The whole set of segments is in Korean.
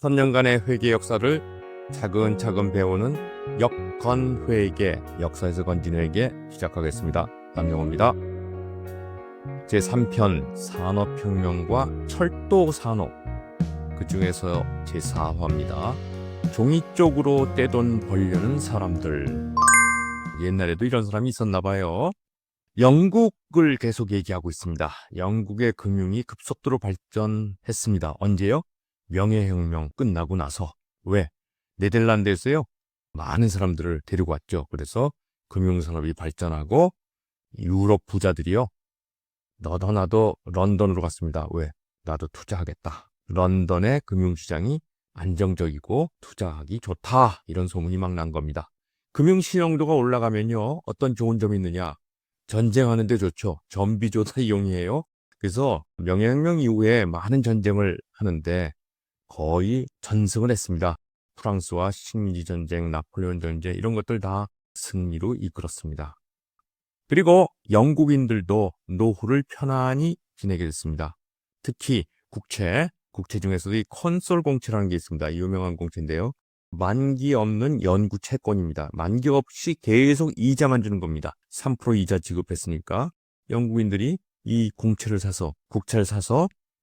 3년간의 회계 역사를 차근차근 배우는 역건회계, 역사에서 건진 회계 시작하겠습니다. 남영호입니다. 제3편 산업혁명과 철도산업, 그 중에서 제4화입니다. 종이 쪽으로 떼돈 벌려는 사람들. 옛날에도 이런 사람이 있었나 봐요. 영국을 계속 얘기하고 있습니다. 영국의 금융이 급속도로 발전했습니다. 언제요? 명예혁명 끝나고 나서. 왜? 네덜란드에서요, 많은 사람들을 데리고 왔죠. 그래서 금융산업이 발전하고 유럽 부자들이요, 너도 나도 런던으로 갔습니다. 왜? 나도 투자하겠다. 런던의 금융시장이 안정적이고 투자하기 좋다. 이런 소문이 막 난 겁니다. 금융신용도가 올라가면요, 어떤 좋은 점이 있느냐? 전쟁하는데 좋죠. 전비조다 이용이에요. 그래서 명예혁명 이후에 많은 전쟁을 하는데 거의 전승을 했습니다. 프랑스와 식민지전쟁, 나폴레온 전쟁 이런 것들 다 승리로 이끌었습니다. 그리고 영국인들도 노후를 편안히 지내게 됐습니다. 특히 국채 중에서도 이 콘솔 공채라는 게 있습니다. 유명한 공채인데요. 만기 없는 연구 채권입니다. 만기 없이 계속 이자만 주는 겁니다. 3% 이자 지급했으니까 영국인들이 이 국채를 사서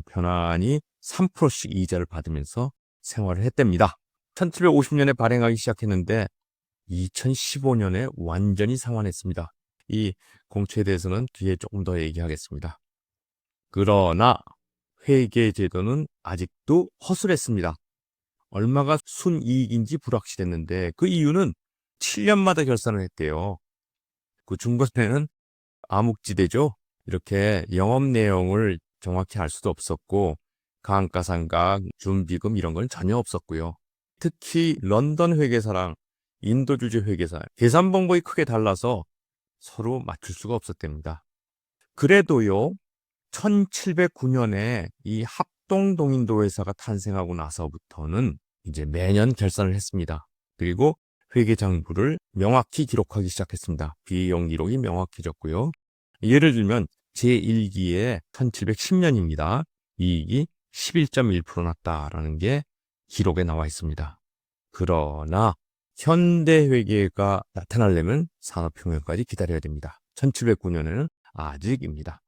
편안히 3%씩 이자를 받으면서 생활을 했답니다. 1750년에 발행하기 시작했는데 2015년에 완전히 상환했습니다. 이 공채에 대해서는 뒤에 조금 더 얘기하겠습니다. 그러나 회계제도는 아직도 허술했습니다. 얼마가 순이익인지 불확실했는데 그 이유는 7년마다 결산을 했대요. 그 중간에는 암흑지대죠. 이렇게 영업 내용을 정확히 알 수도 없었고 감가상각, 준비금 이런 건 전혀 없었고요. 특히 런던 회계사랑 인도 주재 회계사 계산 방법이 크게 달라서 서로 맞출 수가 없었답니다. 그래도요, 1709년에 이 합동동인도 회사가 탄생하고 나서부터는 이제 매년 결산을 했습니다. 그리고 회계장부를 명확히 기록하기 시작했습니다. 비용 기록이 명확해졌고요. 예를 들면 제1기에 1710년입니다. 이익이 11.1% 났다라는 게 기록에 나와 있습니다. 그러나 현대회계가 나타나려면 산업혁명까지 기다려야 됩니다. 1709년에는 아직입니다.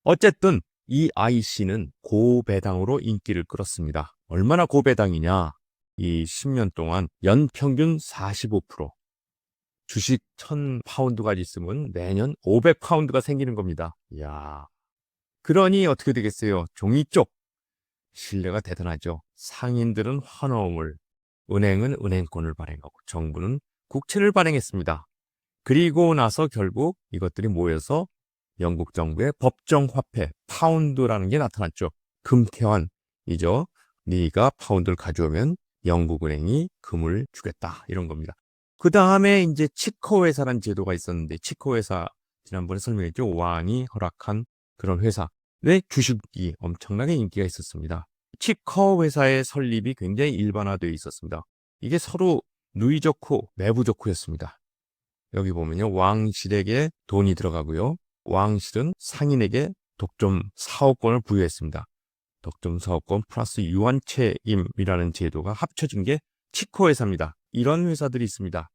어쨌든 이 IC는 고배당으로 인기를 끌었습니다. 얼마나 고배당이냐? 이 10년 동안 연평균 45%. 주식 1000파운드가 있으면 매년 500파운드가 생기는 겁니다. 이야. 그러니 어떻게 되겠어요? 종이 쪽. 신뢰가 대단하죠. 상인들은 환호음을, 은행은 은행권을 발행하고 정부는 국채를 발행했습니다. 그리고 나서 결국 이것들이 모여서 영국 정부의 법정 화폐 파운드라는 게 나타났죠. 금태환이죠. 네가 파운드를 가져오면 영국은행이 금을 주겠다, 이런 겁니다. 그 다음에 이제 치커 회사라는 제도가 있었는데, 치커 회사 지난번에 설명했죠. 왕이 허락한 그런 회사의 주식이 엄청나게 인기가 있었습니다. 치커 회사의 설립이 굉장히 일반화되어 있었습니다. 이게 서로 누이 좋고 매부 좋고였습니다. 여기 보면요, 왕실에게 돈이 들어가고요, 왕실은 상인에게 독점 사업권을 부여했습니다. 독점 사업권 플러스 유한 책임이라는 제도가 합쳐진 게 치코 회사입니다. 이런 회사들이 있습니다.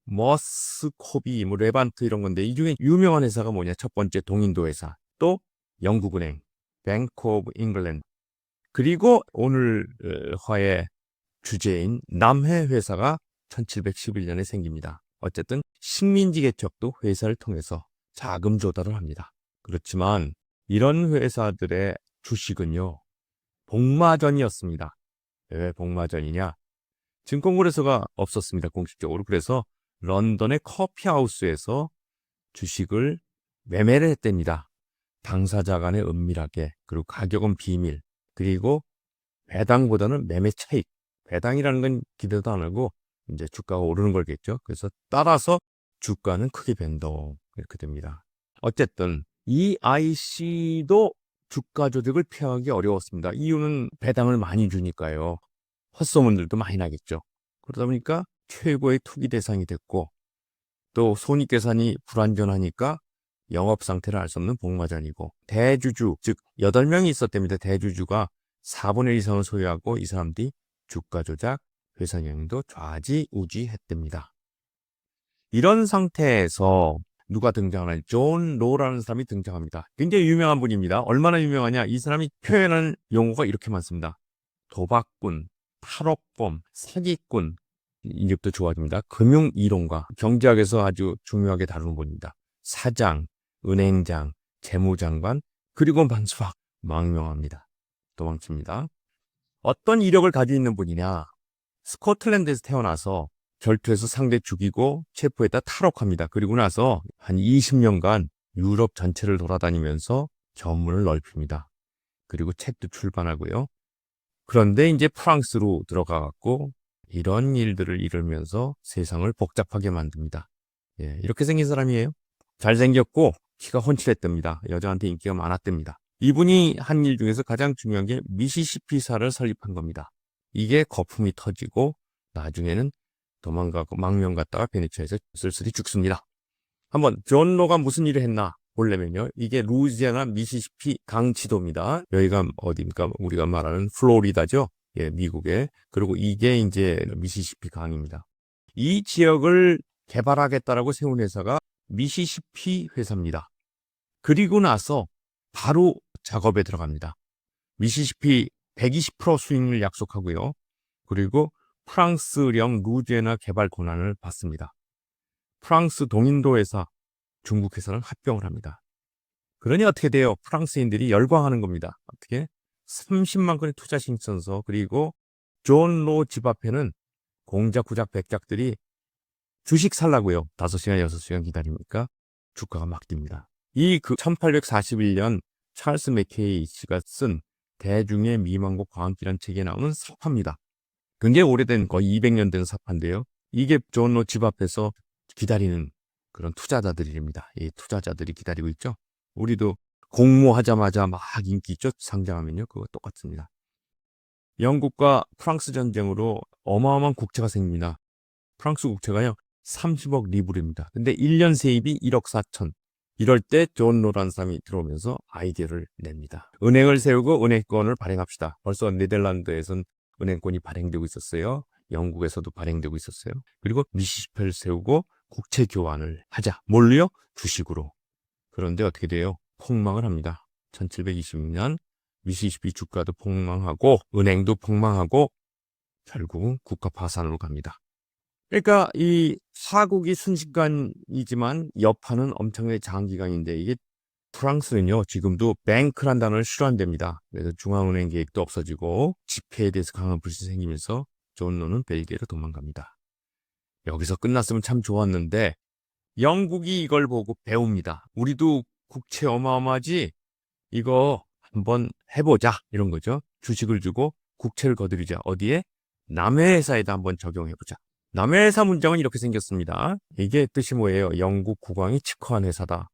머스코비, 레반트 이런 건데, 이 중에 유명한 회사가 뭐냐? 첫 번째 동인도 회사, 또 영국은행, 뱅크 오브 잉글랜드, 그리고 오늘 화의 주제인 남해 회사가 1711년에 생깁니다. 어쨌든 식민지 개척도 회사를 통해서 자금 조달을 합니다. 그렇지만 이런 회사들의 주식은요, 복마전이었습니다. 왜 복마전이냐? 증권거래소가 없었습니다, 공식적으로. 그래서 런던의 커피하우스에서 주식을 매매를 했답니다. 당사자 간에 은밀하게, 그리고 가격은 비밀, 그리고 배당보다는 매매 차익. 배당이라는 건 기대도 안 하고 이제 주가가 오르는 걸겠죠. 그래서 따라서 주가는 크게 변동, 이렇게 됩니다. 어쨌든 이 IC도 주가 조작을 피하기 어려웠습니다. 이유는 배당을 많이 주니까요. 헛소문들도 많이 나겠죠. 그러다 보니까 최고의 투기 대상이 됐고, 또 손익계산이 불완전하니까 영업 상태를 알 수 없는 복마전이고, 대주주, 즉 8명이 있었답니다. 대주주가 4분의 1 이상을 소유하고 이 사람들이 주가 조작, 회사 경영도 좌지우지했답니다. 이런 상태에서 누가 등장하나요? 존 로라는 사람이 등장합니다. 굉장히 유명한 분입니다. 얼마나 유명하냐? 이 사람이 표현하는 용어가 이렇게 많습니다. 도박꾼, 탈옥범, 사기꾼, 이제부터 좋아집니다. 금융이론가, 경제학에서 아주 중요하게 다루는 분입니다. 사장, 은행장, 재무장관, 그리고 만수학, 망명합니다. 도망칩니다. 어떤 이력을 가지고 있는 분이냐? 스코틀랜드에서 태어나서 결투에서 상대 죽이고 체포했다 탈옥합니다. 그리고 나서 한 20년간 유럽 전체를 돌아다니면서 견문을 넓힙니다. 그리고 책도 출판하고요. 그런데 이제 프랑스로 들어가갖고 이런 일들을 이루면서 세상을 복잡하게 만듭니다. 예, 이렇게 생긴 사람이에요. 잘생겼고 키가 훤칠했답니다. 여자한테 인기가 많았답니다. 이분이 한 일 중에서 가장 중요한 게 미시시피사를 설립한 겁니다. 이게 거품이 터지고 나중에는 도망가고 망명 갔다가 베네치아에서 쓸쓸히 죽습니다. 한번 존 로가 무슨 일을 했나 보려면요. 이게 루이지애나 미시시피 강 지도입니다. 여기가 어디입니까? 우리가 말하는 플로리다죠. 예, 미국에. 그리고 이게 이제 미시시피 강입니다. 이 지역을 개발하겠다라고 세운 회사가 미시시피 회사입니다. 그리고 나서 바로 작업에 들어갑니다. 미시시피 120% 수익을 약속하고요. 그리고 프랑스령 루지애나 개발 권한을 받습니다. 프랑스 동인도 회사, 중국 회사는 합병을 합니다. 그러니 어떻게 돼요? 프랑스인들이 열광하는 겁니다. 어떻게? 30만 건의 투자 신청서, 그리고 존 로 집 앞에는 공작, 구작, 백작들이 주식 살라고요. 5시간, 6시간 기다리니까 주가가 막 뜁니다. 이 1841년 찰스 맥케이 씨가 쓴 대중의 미망고 광기란 책에 나오는 사파입니다. 굉장히 오래된 거의 200년 된 사파인데요. 이게 존 로 집 앞에서 기다리는 그런 투자자들입니다. 이 투자자들이 기다리고 있죠. 우리도 공모하자마자 막 인기 있죠. 상장하면요. 그거 똑같습니다. 영국과 프랑스 전쟁으로 어마어마한 국채가 생깁니다. 프랑스 국채가요. 30억 리브르입니다. 근데 1년 세입이 1억 4천. 이럴 때 존 로라는 사람이 들어오면서 아이디어를 냅니다. 은행을 세우고 은행권을 발행합시다. 벌써 네덜란드에서는 은행권이 발행되고 있었어요. 영국에서도 발행되고 있었어요. 그리고 미시시피를 세우고 국채 교환을 하자. 뭘로요? 주식으로. 그런데 어떻게 돼요? 폭망을 합니다. 1726년 미시시피 주가도 폭망하고 은행도 폭망하고 결국은 국가 파산으로 갑니다. 그러니까 이 사국이 순식간이지만 여파는 엄청나게 장기간인데 이게 프랑스는요 지금도 뱅크란 단어를 싫어한답니다. 그래서 중앙은행 계획도 없어지고 지폐에 대해서 강한 불신이 생기면서 존 로는 벨기에로 도망갑니다. 여기서 끝났으면 참 좋았는데 영국이 이걸 보고 배웁니다. 우리도 국채 어마어마하지? 이거 한번 해보자 이런 거죠. 주식을 주고 국채를 거두자. 어디에? 남의 회사에다 한번 적용해보자. 남의 회사 문장은 이렇게 생겼습니다. 이게 뜻이 뭐예요? 영국 국왕이 측허한 회사다.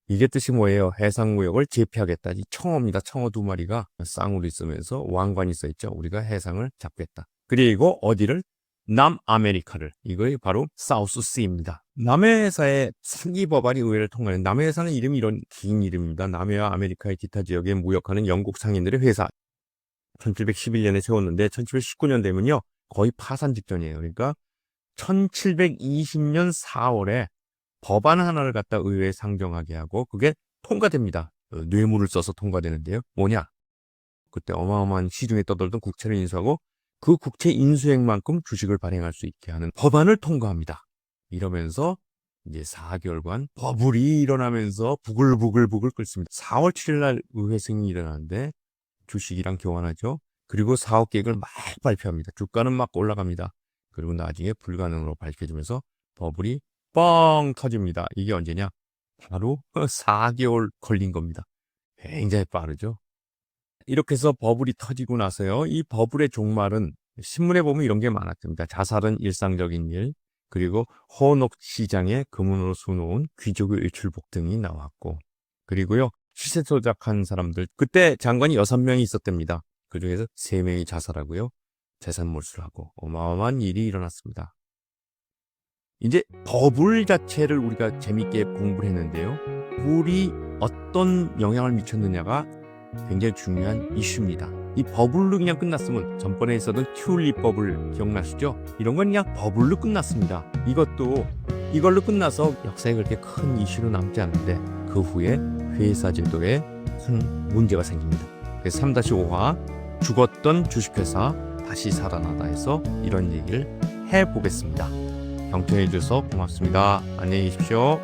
이게 뜻이 뭐예요? 해상무역을 제패하겠다. 이 청어입니다. 청어 2마리가 쌍으로 있으면서 왕관이 써있죠. 우리가 해상을 잡겠다. 그리고 어디를? 남아메리카를. 이거 바로 사우스시입니다. 남해 회사의 사기 법안이 의회를 통과하는 남해 회사는 이름이 이런 긴 이름입니다. 남해와 아메리카의 기타 지역에 무역하는 영국 상인들의 회사. 1711년에 세웠는데 1719년 되면요. 거의 파산 직전이에요. 그러니까 1720년 4월에 법안 하나를 갖다 의회에 상정하게 하고 그게 통과됩니다. 뇌물을 써서 통과되는데요. 뭐냐? 그때 어마어마한 시중에 떠돌던 국채를 인수하고 그 국채 인수액만큼 주식을 발행할 수 있게 하는 법안을 통과합니다. 이러면서 이제 4개월간 버블이 일어나면서 부글부글 끓습니다. 4월 7일 날 의회 승인이 일어나는데 주식이랑 교환하죠. 그리고 사업 계획을 막 발표합니다. 주가는 막 올라갑니다. 그리고 나중에 불가능으로 밝혀지면서 버블이 뻥 터집니다. 이게 언제냐? 바로 4개월 걸린 겁니다. 굉장히 빠르죠. 이렇게 해서 버블이 터지고 나서요. 이 버블의 종말은 신문에 보면 이런 게 많았습니다. 자살은 일상적인 일, 그리고 헌옥 시장에 금은으로 수놓은 귀족의 일출복 등이 나왔고, 그리고요. 시세 조작한 사람들, 그때 장관이 6명이 있었답니다. 그중에서 3명이 자살하고요. 재산 몰수를 하고 어마어마한 일이 일어났습니다. 이제 버블 자체를 우리가 재밌게 공부를 했는데요. 버블이 어떤 영향을 미쳤느냐가 굉장히 중요한 이슈입니다. 이 버블로 그냥 끝났으면 전번에 있었던 튤립 버블 기억나시죠? 이런 건 그냥 버블로 끝났습니다. 이걸로 끝나서 역사에 그렇게 큰 이슈로 남지 않는데 그 후에 회사 제도에 큰 문제가 생깁니다. 그래서 3-5화 죽었던 주식회사 다시 살아나다 해서 이런 얘기를 해보겠습니다. 경청해 주셔서 고맙습니다. 안녕히 계십시오.